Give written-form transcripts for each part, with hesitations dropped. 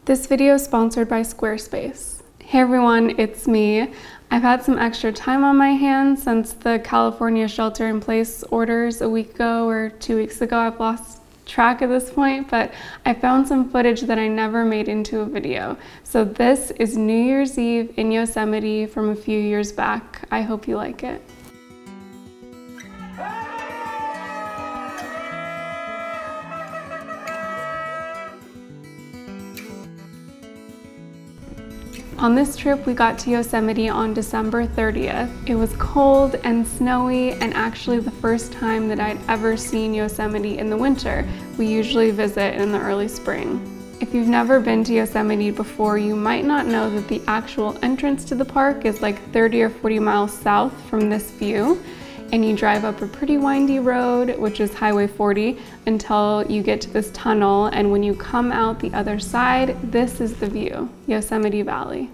This video is sponsored by Squarespace. Hey everyone, it's me. I've had some extra time on my hands since the California shelter-in-place orders a week ago or 2 weeks ago. I've lost track at this point, but I found some footage that I never made into a video. So this is New Year's Eve in Yosemite from a few years back. I hope you like it. On this trip, we got to Yosemite on December 30th. It was cold and snowy, and actually the first time that I'd ever seen Yosemite in the winter. We usually visit in the early spring. If you've never been to Yosemite before, you might not know that the actual entrance to the park is like 30 or 40 miles south from this view. And you drive up a pretty windy road, which is Highway 40, until you get to this tunnel, and when you come out the other side, this is the view, Yosemite Valley.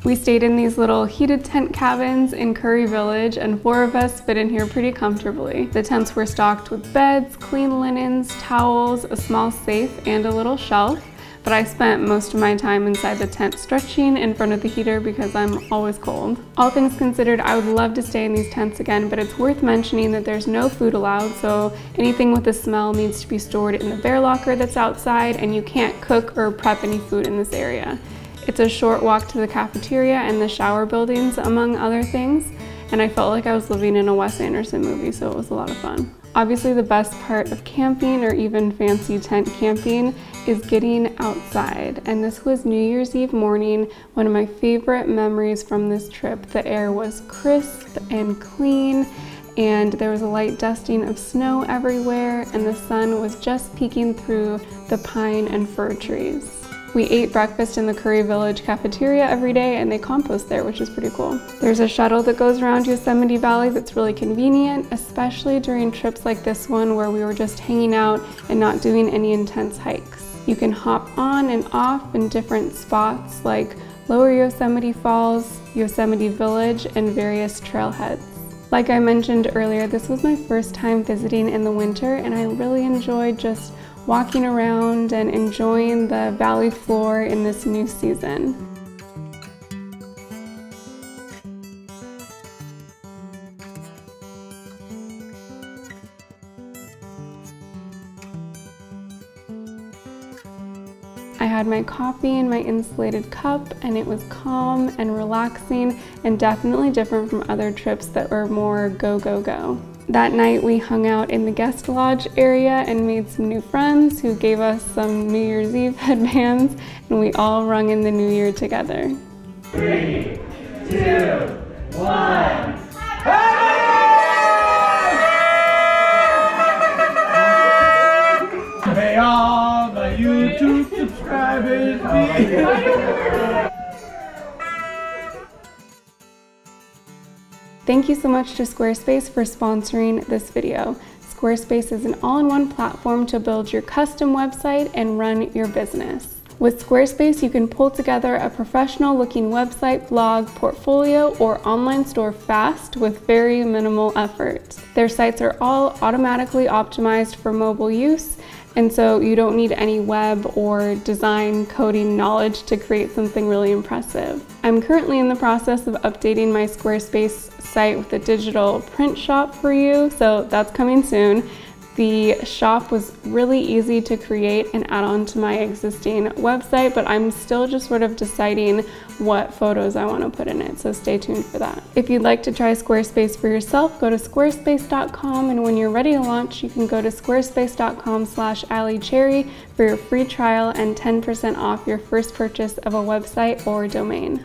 We stayed in these little heated tent cabins in Curry Village, and 4 of us fit in here pretty comfortably. The tents were stocked with beds, clean linens, towels, a small safe, and a little shelf. But I spent most of my time inside the tent stretching in front of the heater because I'm always cold. All things considered, I would love to stay in these tents again, but it's worth mentioning that there's no food allowed, so anything with a smell needs to be stored in the bear locker that's outside, and you can't cook or prep any food in this area. It's a short walk to the cafeteria and the shower buildings, among other things, and I felt like I was living in a Wes Anderson movie, so it was a lot of fun. Obviously, the best part of camping, or even fancy tent camping, is getting outside. And this was New Year's Eve morning, one of my favorite memories from this trip. The air was crisp and clean, and there was a light dusting of snow everywhere, and the sun was just peeking through the pine and fir trees. We ate breakfast in the Curry Village cafeteria every day, and they compost there, which is pretty cool. There's a shuttle that goes around Yosemite Valley that's really convenient, especially during trips like this one where we were just hanging out and not doing any intense hikes. You can hop on and off in different spots like Lower Yosemite Falls, Yosemite Village, and various trailheads. Like I mentioned earlier, this was my first time visiting in the winter, and I really enjoyed just walking around and enjoying the valley floor in this new season. I had my coffee in my insulated cup, and it was calm and relaxing and definitely different from other trips that were more go, go, go. That night we hung out in the guest lodge area and made some new friends who gave us some New Year's Eve headbands, and we all rung in the new year together. 3, 2, 1. May all my YouTube subscribers be. Thank you so much to Squarespace for sponsoring this video. Squarespace is an all-in-one platform to build your custom website and run your business. With Squarespace, you can pull together a professional-looking website, blog, portfolio, or online store fast with very minimal effort. Their sites are all automatically optimized for mobile use, and so you don't need any web or design coding knowledge to create something really impressive. I'm currently in the process of updating my Squarespace site with a digital print shop for you, so that's coming soon. The shop was really easy to create and add on to my existing website, but I'm still just sort of deciding what photos I want to put in it, so stay tuned for that. If you'd like to try Squarespace for yourself, go to squarespace.com, and when you're ready to launch, you can go to squarespace.com/Alli Cherry for your free trial and 10% off your first purchase of a website or domain.